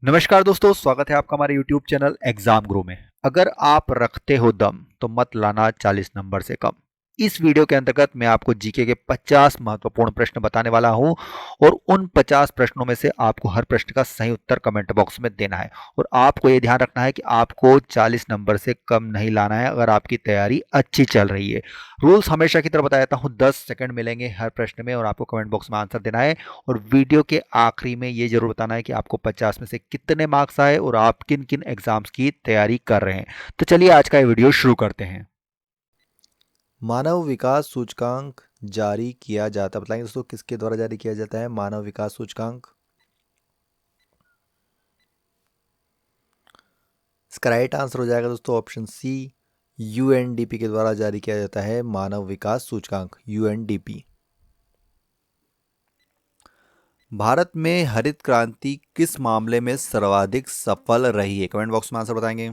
नमस्कार दोस्तों, स्वागत है आपका हमारे YouTube चैनल एग्जाम गुरु में। अगर आप रखते हो दम तो मत लाना 40 नंबर से कम। इस वीडियो के अंतर्गत मैं आपको जीके के 50 महत्वपूर्ण प्रश्न बताने वाला हूं और उन 50 प्रश्नों में से आपको हर प्रश्न का सही उत्तर कमेंट बॉक्स में देना है। और आपको ये ध्यान रखना है कि आपको 40 नंबर से कम नहीं लाना है अगर आपकी तैयारी अच्छी चल रही है। रूल्स हमेशा की तरह बता देता हूं, 10 सेकंड मिलेंगे हर प्रश्न में और आपको कमेंट बॉक्स में आंसर देना है। और वीडियो के आखिरी में ये जरूर बताना है कि आपको 50 में से कितने मार्क्स आए और आप किन किन एग्जाम्स की तैयारी कर रहे हैं। तो चलिए आज का ये वीडियो शुरू करते हैं। मानव विकास सूचकांक जारी किया जाता है। बताएंगे दोस्तों किसके द्वारा जारी किया जाता है मानव विकास सूचकांक। इसका राइट आंसर हो जाएगा दोस्तों ऑप्शन सी, यूएनडीपी के द्वारा जारी किया जाता है मानव विकास सूचकांक यूएनडीपी। भारत में हरित क्रांति किस मामले में सर्वाधिक सफल रही है? कमेंट बॉक्स में आंसर बताएंगे।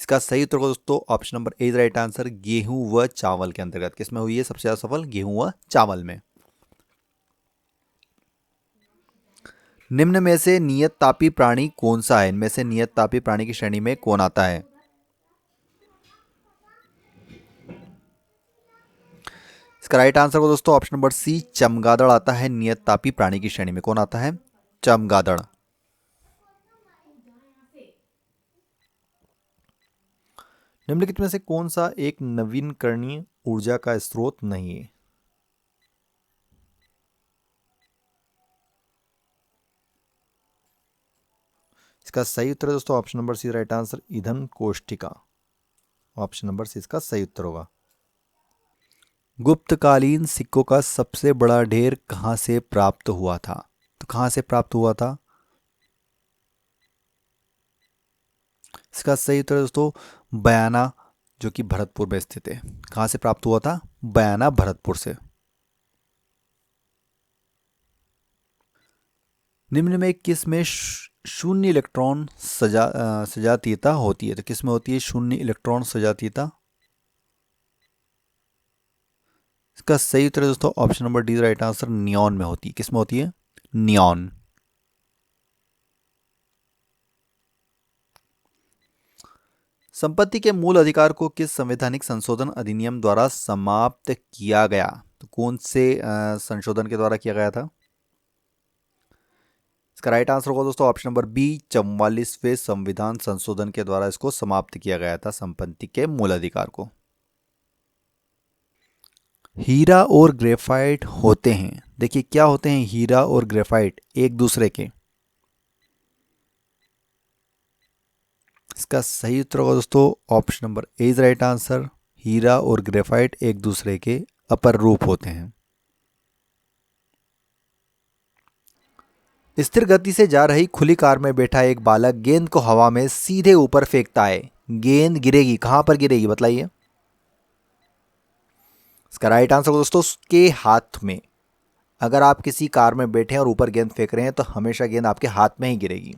इसका सही उत्तर को दोस्तों ऑप्शन नंबर ए राइट आंसर, गेहूं व चावल के अंतर्गत। किसमें हुई है सबसे ज्यादा सफल? गेहूं व चावल में। निम्न में से नियत तापी प्राणी कौन सा है? इनमें से नियत तापी प्राणी की श्रेणी में कौन आता है? इसका राइट आंसर को दोस्तों ऑप्शन नंबर सी, चमगादड़ आता है नियत तापी प्राणी की श्रेणी में। कौन आता है? चमगादड़। निम्नलिखित में से कौन सा एक नवीनकरणीय ऊर्जा का स्रोत नहीं है? इसका सही उत्तर है दोस्तों option number C right answer, ईंधन कोष्ठिका। ऑप्शन नंबर सी इसका सही उत्तर होगा। गुप्तकालीन सिक्कों का सबसे बड़ा ढेर कहां से प्राप्त हुआ था? तो कहां से प्राप्त हुआ था? इसका सही उत्तर है दोस्तों बयाना, जो कि भरतपुर में स्थित है। कहां से प्राप्त हुआ था? बयाना, भरतपुर से। निम्न में किस में शून्य इलेक्ट्रॉन सजातीयता होती है? तो किस में होती है शून्य इलेक्ट्रॉन सजातीयता? इसका सही उत्तर है दोस्तों option number D right answer, neon में होती है। किस में होती है? नियॉन। संपत्ति के मूल अधिकार को किस संवैधानिक संशोधन अधिनियम द्वारा समाप्त किया गया? तो कौन से संशोधन के द्वारा किया गया था? इसका राइट आंसर होगा दोस्तों ऑप्शन नंबर बी, 44वें संविधान संशोधन के द्वारा इसको समाप्त किया गया था, संपत्ति के मूल अधिकार को। हीरा और ग्रेफाइट होते हैं, देखिए क्या होते हैं हीरा और ग्रेफाइट एक दूसरे के। इसका सही उत्तर होगा दोस्तों option number A is right answer, हीरा और ग्रेफाइट एक दूसरे के अपर रूप होते हैं। स्थिर गति से जा रही खुली कार में बैठा एक बालक गेंद को हवा में सीधे ऊपर फेंकता है। गेंद गिरेगी, कहां पर गिरेगी बताइए? इसका राइट आंसर दोस्तों उसके हाथ में। अगर आप किसी कार में बैठे हैं और ऊपर गेंद फेंक रहे हैं तो हमेशा गेंद आपके हाथ में ही गिरेगी।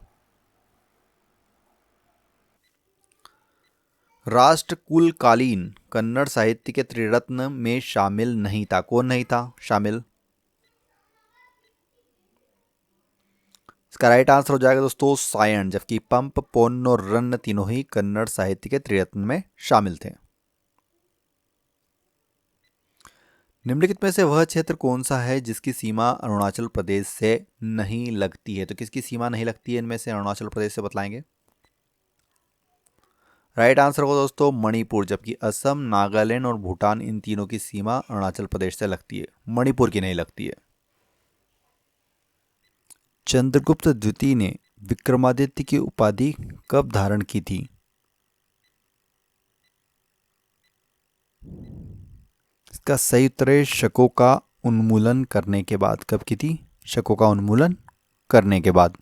राष्ट्रकुलकालीन कन्नड़ साहित्य के त्रिरत्न में शामिल नहीं था। कौन नहीं था शामिल? इसका राइट आंसर हो जाएगा दोस्तों सायण, जबकि पंप, पोन्न और रन्न तीनों ही कन्नड़ साहित्य के त्रिरत्न में शामिल थे। निम्नलिखित में से वह क्षेत्र कौन सा है जिसकी सीमा अरुणाचल प्रदेश से नहीं लगती है? तो किसकी सीमा नहीं लगती है इनमें से अरुणाचल प्रदेश से, बतलाएंगे। राइट आंसर होगा दोस्तों मणिपुर, जबकि असम, नागालैंड और भूटान इन तीनों की सीमा अरुणाचल प्रदेश से लगती है, मणिपुर की नहीं लगती है। चंद्रगुप्त द्वितीय ने विक्रमादित्य की उपाधि कब धारण की थी? इसका सही उत्तर है शकों का उन्मूलन करने के बाद। कब की थी? शकों का उन्मूलन करने के बाद।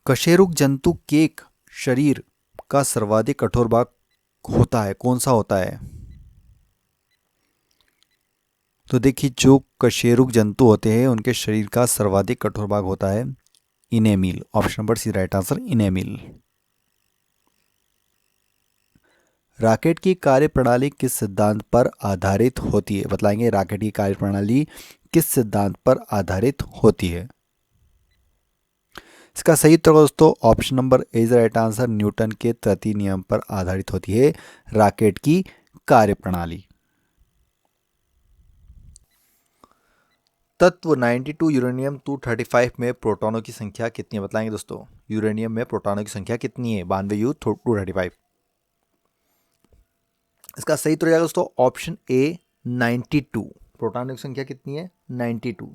कशेरुक जंतु के शरीर का सर्वाधिक कठोर भाग होता है, कौन सा होता है? तो देखिए जो कशेरुक जंतु होते हैं उनके शरीर का सर्वाधिक कठोर भाग होता है enamel. Option number C right answer, enamel. Rocket की कार्यप्रणाली किस सिद्धांत पर आधारित होती है? बतलाएंगे रॉकेट की कार्यप्रणाली किस सिद्धांत पर आधारित होती है? इसका सही उत्तर दोस्तों option number A is right answer, Newton के तृतीय नियम पर आधारित होती है रॉकेट की कार्यप्रणाली। तत्व 92 यूरेनियम 235 में प्रोटॉनों की संख्या कितनी है? बताएंगे दोस्तों यूरेनियम में प्रोटॉनों की संख्या कितनी है 92 यू 235। इसका सही उत्तर हो जाएगा दोस्तों ऑप्शन ए 92। प्रोटॉनों की संख्या कितनी है 92।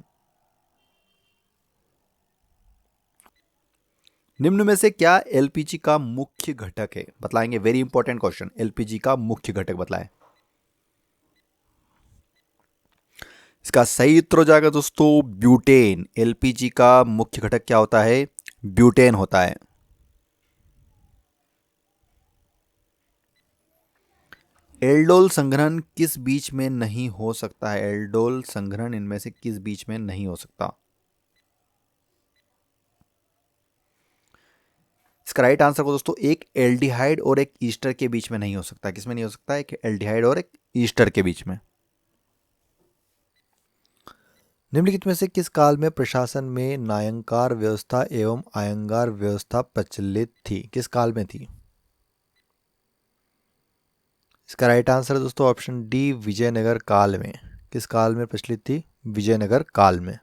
निम्न में से क्या एलपीजी का मुख्य घटक है? बतलाएंगे वेरी इंपॉर्टेंट क्वेश्चन, एलपीजी का मुख्य घटक बतलाएं। इसका सही उत्तर हो जाएगा दोस्तों ब्यूटेन। एलपीजी का मुख्य घटक क्या होता है? ब्यूटेन होता है। एल्डोल संघनन किस बीच में नहीं हो सकता है? एल्डोल संघनन इनमें से किस बीच में नहीं हो सकता? इसका राइट आंसर को दोस्तों एक एल्डिहाइड और एक ईस्टर के बीच में नहीं हो सकता। किसमें नहीं हो सकता? एक एल्डिहाइड और एक ईस्टर के बीच में। निम्नलिखित में से किस काल में प्रशासन में न्यायाधिकार व्यवस्था एवं आयंगार व्यवस्था प्रचलित थी? किस काल में थी? इसका राइट आंसर है दोस्तों ऑप्शन डी विजयनगर काल में। किस काल में प्रचलित थी? विजयनगर काल में।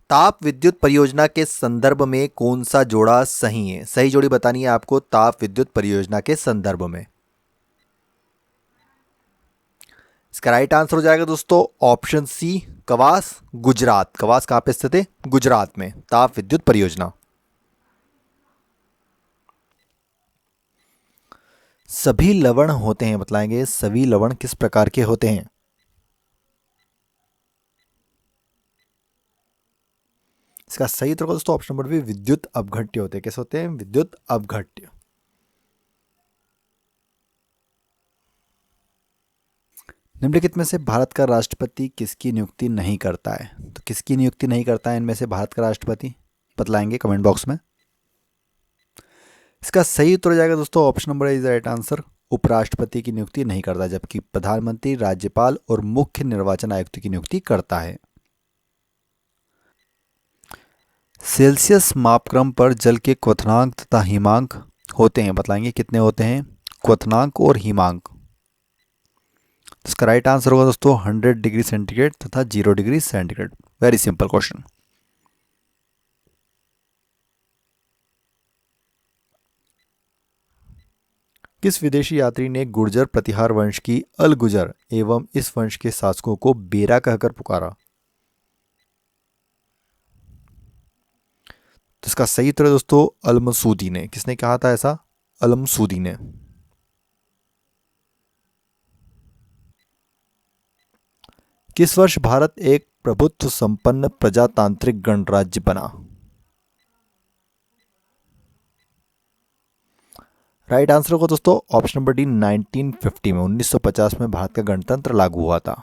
ताप विद्युत परियोजना के संदर्भ में कौन सा जोड़ा सही है? सही जोड़ी बतानी है आपको ताप विद्युत परियोजना के संदर्भ में। इसका राइट आंसर हो जाएगा दोस्तों ऑप्शन सी कवास गुजरात। कवास कहां पे स्थित है? गुजरात में ताप विद्युत परियोजना। सभी लवण होते हैं बतलाएंगे सभी लवण किस प्रकार के होते हैं? इसका सही उत्तर दोस्तों ऑप्शन नंबर बी विद्युत अपघट्य होते हैं। कैसे होते हैं? विद्युत अपघट्य। निम्नलिखित में से भारत का राष्ट्रपति किसकी नियुक्ति नहीं करता है? तो किसकी नियुक्ति नहीं करता है इनमें से भारत का राष्ट्रपति? बतलाएंगे कमेंट बॉक्स में। इसका सही उत्तर हो जाएगा दोस्तों option number is right answer, उपराष्ट्रपति की नियुक्ति नहीं करता, जबकि प्रधानमंत्री, राज्यपाल और मुख्य निर्वाचन आयुक्त की नियुक्ति करता है। सेल्सियस मापक्रम पर जल के क्वथनांक तथा हिमांक होते हैं। बतलाएंगे कितने होते हैं क्वथनांक और हिमांक? इसका राइट आंसर होगा दोस्तों 100 डिग्री सेंटीग्रेड तथा 0 degree centigrade. Very simple question. किस विदेशी यात्री ने गुर्जर प्रतिहार वंश की अल गुजर एवं इस वंश के शासकों को बेरा कहकर पुकारा? तो इसका सही उत्तर है दोस्तों अलमसूदी ने। किसने कहा था ऐसा? अलमसूदी ने। किस वर्ष भारत एक प्रभुत्व संपन्न प्रजातांत्रिक गणराज्य बना? राइट आंसर होगा दोस्तों ऑप्शन नंबर डी 1950 में। 1950 में भारत का गणतंत्र लागू हुआ था।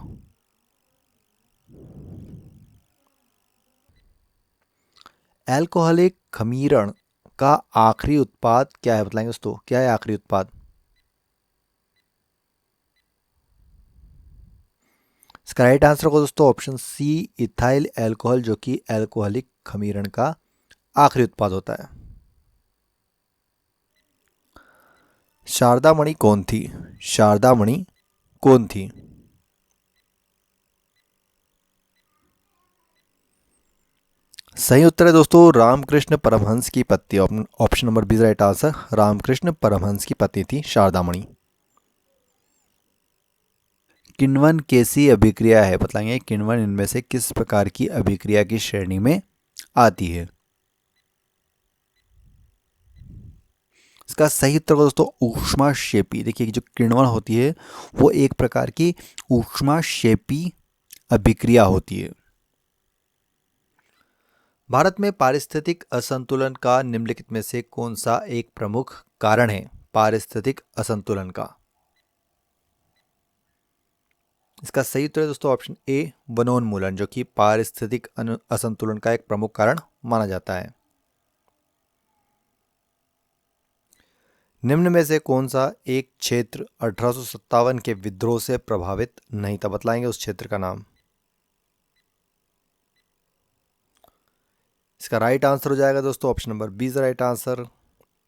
एल्कोहलिक खमीरण का आखिरी उत्पाद क्या है? बतलाएंगे दोस्तों क्या है आखिरी उत्पाद? इसका राइट आंसर होगा दोस्तों ऑप्शन सी इथाइल एल्कोहल, जो कि एल्कोहलिक खमीरण का आखिरी उत्पाद होता है। शारदामणि कौन थी? शारदामणि कौन थी? सही उत्तर है दोस्तों रामकृष्ण परमहंस की पत्नी। Option number B right answer, Ramakrishna Paramahamsa की पत्नी थी शारदामणि। किण्वन कैसी अभिक्रिया है? बतलाएंगे किण्वन इनमें से किस प्रकार की अभिक्रिया की श्रेणी में आती है? इसका सही उत्तर दोस्तों ऊष्माक्षेपी। देखिए जो किण्वन होती है वो एक प्रकार की ऊष्माक्षेपी अभिक्रिया होती है। भारत में पारिस्थितिक असंतुलन का निम्नलिखित में से कौन सा एक प्रमुख कारण है? पारिस्थितिक असंतुलन का। इसका सही उत्तर है दोस्तों ऑप्शन ए वनोन्मूलन, जो कि पारिस्थितिक असंतुलन का एक प्रमुख कारण माना जाता है। निम्न में से कौन सा एक क्षेत्र 1857 के विद्रोह से प्रभावित नहीं था? बतलाएंगे उस क्षेत्र का नाम। इसका राइट आंसर हो जाएगा दोस्तों option number B right answer,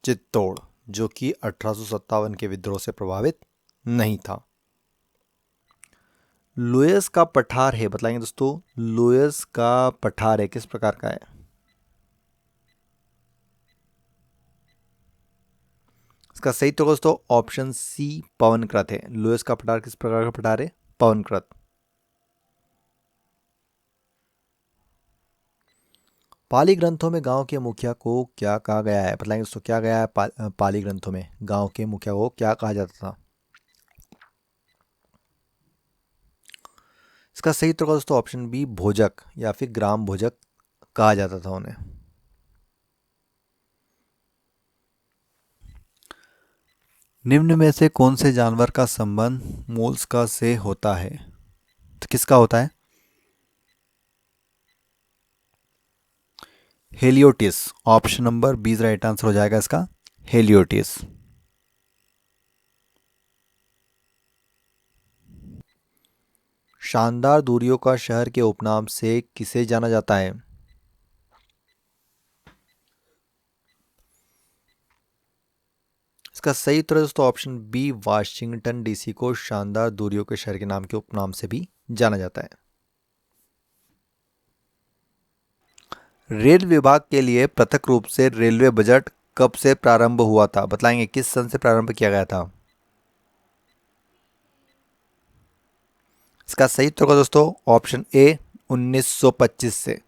Chittor, जो कि 1857 के विद्रोह से प्रभावित नहीं था। लोयस का पठार है, बताएंगे दोस्तों लोयस का पठार है किस प्रकार का है? इसका सही तो दोस्तों ऑप्शन सी पवनकृत है। लोयस का पठार किस प्रकार का पठार है? पवनकृत। पाली ग्रंथों में गांव के मुखिया को क्या कहा गया है? बताएंगे दोस्तों क्या गया है पाली ग्रंथों में गांव के मुखिया को क्या कहा जाता था? इसका सही उत्तर दोस्तों ऑप्शन बी भोजक या फिर ग्राम भोजक कहा जाता था उन्हें। निम्न में से कौन से जानवर का संबंध मोलस्का से होता है? तो किसका होता है? हेलियोटिस, option number B right answer हो जाएगा इसका, हेलियोटिस। शानदार दूरियों का शहर के उपनाम से किसे जाना जाता है? इसका सही उत्तर दोस्तों ऑप्शन बी वाशिंगटन डीसी को शानदार दूरियों के शहर के नाम के उपनाम से भी जाना जाता है। रेल विभाग के लिए पृथक रूप से रेलवे बजट कब से प्रारंभ हुआ था? बताएंगे किस सन से प्रारंभ किया गया था? इसका सही उत्तर होगा दोस्तों ऑप्शन ए 1925 से।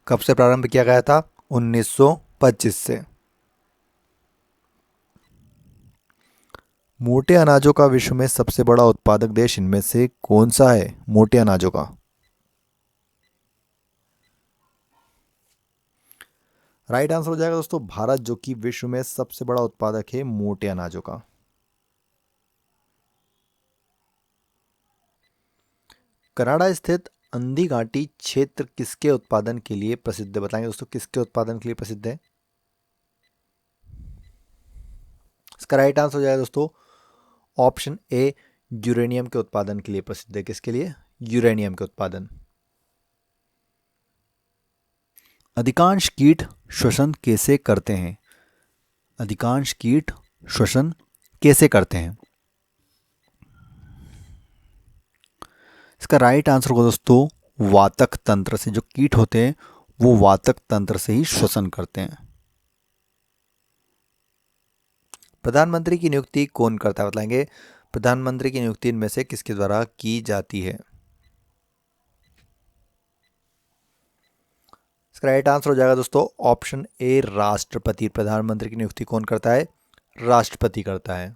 कब से प्रारंभ किया गया था? 1925 से। मोटे अनाजों का विश्व में सबसे बड़ा उत्पादक देश इनमें से कौन सा है? मोटे अनाजों का राइट आंसर हो जाएगा दोस्तों भारत, जो कि विश्व में सबसे बड़ा उत्पादक है मोटे अनाजों का। कनाडा स्थित अंधी घाटी क्षेत्र किसके उत्पादन के लिए प्रसिद्ध है? बताएंगे दोस्तों किसके उत्पादन के लिए प्रसिद्ध है? इसका राइट आंसर हो जाएगा दोस्तों ऑप्शन ए यूरेनियम के उत्पादन के लिए प्रसिद्ध है। किसके लिए? यूरेनियम के उत्पादन। अधिकांश कीट श्वसन कैसे करते हैं? अधिकांश कीट श्वसन कैसे करते हैं? इसका राइट आंसर होगा दोस्तों वातक तंत्र से। जो कीट होते हैं वो वातक तंत्र से ही श्वसन करते हैं। प्रधानमंत्री की नियुक्ति कौन करता है? बताएंगे प्रधानमंत्री की नियुक्ति इनमें से किसके द्वारा की जाती है? इसका राइट आंसर हो जाएगा दोस्तों ऑप्शन ए राष्ट्रपति। प्रधानमंत्री की नियुक्ति कौन करता है? राष्ट्रपति करता है।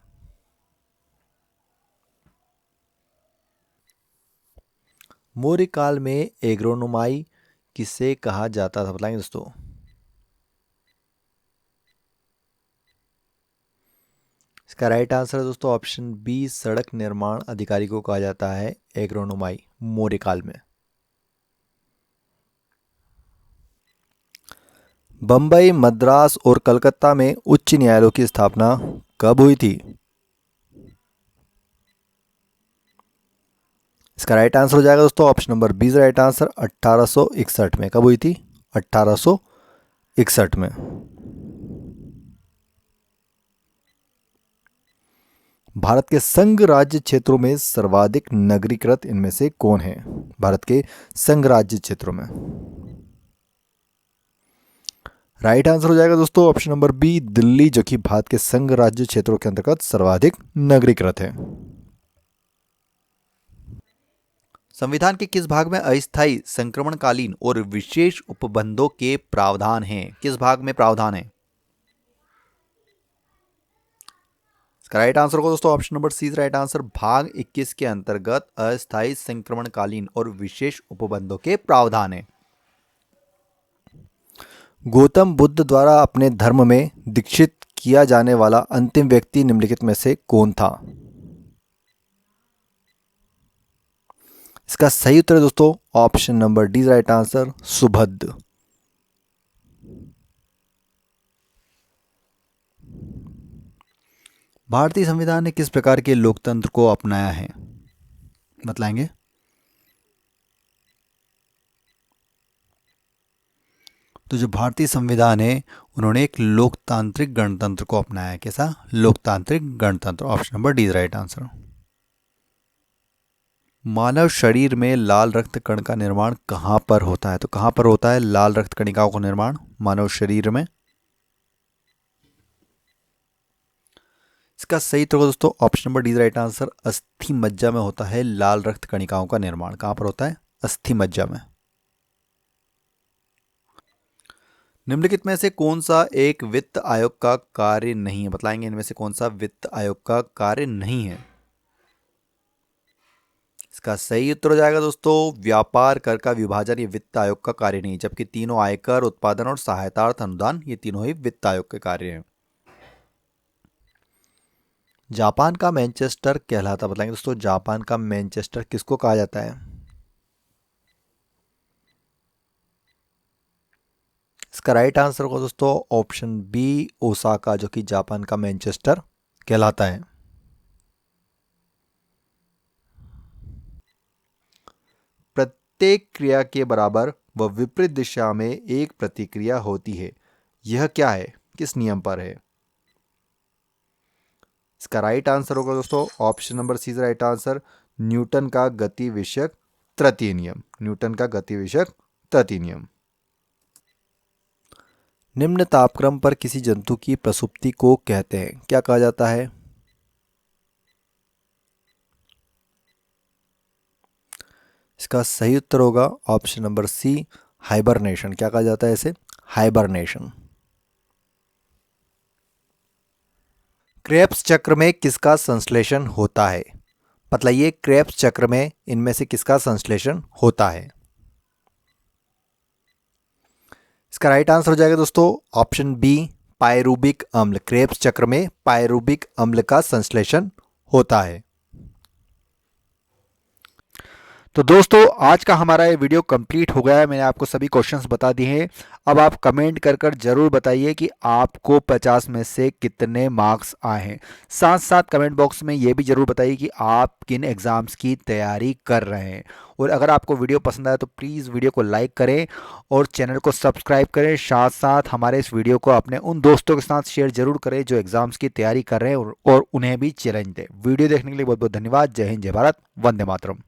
मौर्य काल में एग्रोनोमाई किसे कहा जाता था? बताएंगे दोस्तों। इसका राइट आंसर है दोस्तों ऑप्शन बी सड़क निर्माण अधिकारी को कहा जाता है एग्रोनोमाई मौर्य काल में। बंबई, मद्रास और कलकत्ता में उच्च न्यायालयों की स्थापना कब हुई थी? इसका राइट आंसर हो जाएगा दोस्तों option number B right answer 1861 में। कब हुई थी? 1861 में। भारत के संघ राज्य क्षेत्रों में सर्वाधिक नगरीकृत इनमें से कौन है? भारत के संघ राज्य क्षेत्रों में राइट आंसर हो जाएगा दोस्तों ऑप्शन नंबर बी दिल्ली, जो कि भारत के संघ राज्य क्षेत्रों के अंतर्गत सर्वाधिक नगरीकृत है। संविधान के किस भाग में अस्थायी संक्रमणकालीन और विशेष उपबंधों के प्रावधान हैं? किस भाग में प्रावधान है? इसका राइट आंसर होगा दोस्तों option number C right answer भाग 21 के अंतर्गत अस्थायी संक्रमणकालीन और विशेष उपबंधों के प्रावधान है। गौतम बुद्ध द्वारा अपने धर्म में दीक्षित किया जाने वाला अंतिम व्यक्ति निम्नलिखित में से कौन था? इसका सही उत्तर है दोस्तों option number D right answer सुभद्र। भारतीय संविधान ने किस प्रकार के लोकतंत्र को अपनाया है, बतलाएंगे। तो जो भारतीय संविधान है उन्होंने एक लोकतांत्रिक गणतंत्र को अपनाया है। कैसा? लोकतांत्रिक गणतंत्र। Option number D is right answer. मानव शरीर में लाल रक्त कण का निर्माण कहाँ पर होता है? तो कहाँ पर होता है लाल रक्त कणिकाओं का निर्माण मानव शरीर में? इसका सही उत्तर दोस्तों option number D right answer, अस्थि मज्जा में होता है लाल रक्त कणिकाओं का निर्माण। कहां पर होता है? अस्थि मज्जा में। निम्नलिखित में से कौन सा एक वित्त आयोग का कार्य नहीं है? बतलाएंगे इनमें से कौन सा वित्त आयोग का कार्य नहीं है। इसका सही उत्तर हो जाएगा दोस्तों व्यापार कर का विभाजन। ये वित्त आयोग का कार्य नहीं, जबकि तीनों आयकर, उत्पादन और सहायतार्थ अनुदान ये तीनों ही वित्त आयोग के कार्य हैं। जापान का मैनचेस्टर कहलाता, बताएंगे दोस्तों जापान का मैनचेस्टर किसको कहा जाता है? इसका राइट आंसर होगा दोस्तों ऑप्शन बी ओसाका, जो कि जापान का मैनचेस्टर कहलाता है। प्रत्येक क्रिया के बराबर व विपरीत दिशा में एक प्रतिक्रिया होती है, यह क्या है? किस नियम पर है? इसका राइट आंसर होगा दोस्तों option number C right answer, Newton का गति विषयक तृतीय नियम। न्यूटन का गति विषयक तृतीय नियम। निम्न तापक्रम पर किसी जंतु की प्रसुप्ति को कहते हैं, क्या कहा जाता है? इसका सही उत्तर होगा ऑप्शन नंबर सी हाइबरनेशन। क्या कहा जाता है इसे? हाइबरनेशन। क्रेब्स चक्र में किसका संश्लेषण होता है? बतलाइए क्रेब्स चक्र में इनमें से किसका संश्लेषण होता है? इसका राइट आंसर हो जाएगा दोस्तों ऑप्शन बी पायरूबिक अम्ल। क्रेब्स चक्र में पायरूबिक अम्ल का संश्लेषण होता है। तो दोस्तों आज का हमारा ये वीडियो कंप्लीट हो गया है। मैंने आपको सभी क्वेश्चंस बता दिए हैं। अब आप कमेंट कर कर जरूर बताइए कि आपको 50 में से कितने मार्क्स आए हैं। साथ साथ कमेंट बॉक्स में ये भी जरूर बताइए कि आप किन एग्ज़ाम्स की तैयारी कर रहे हैं। और अगर आपको वीडियो पसंद आया तो प्लीज़ वीडियो को लाइक करें और चैनल को सब्सक्राइब करें। साथ साथ हमारे इस वीडियो को अपने उन दोस्तों के साथ शेयर जरूर करें जो एग्ज़ाम्स की तैयारी कर रहे हैं और उन्हें भी चैलेंज दें। वीडियो देखने के लिए बहुत बहुत धन्यवाद। जय हिंद, जय भारत, वंदे मातरम।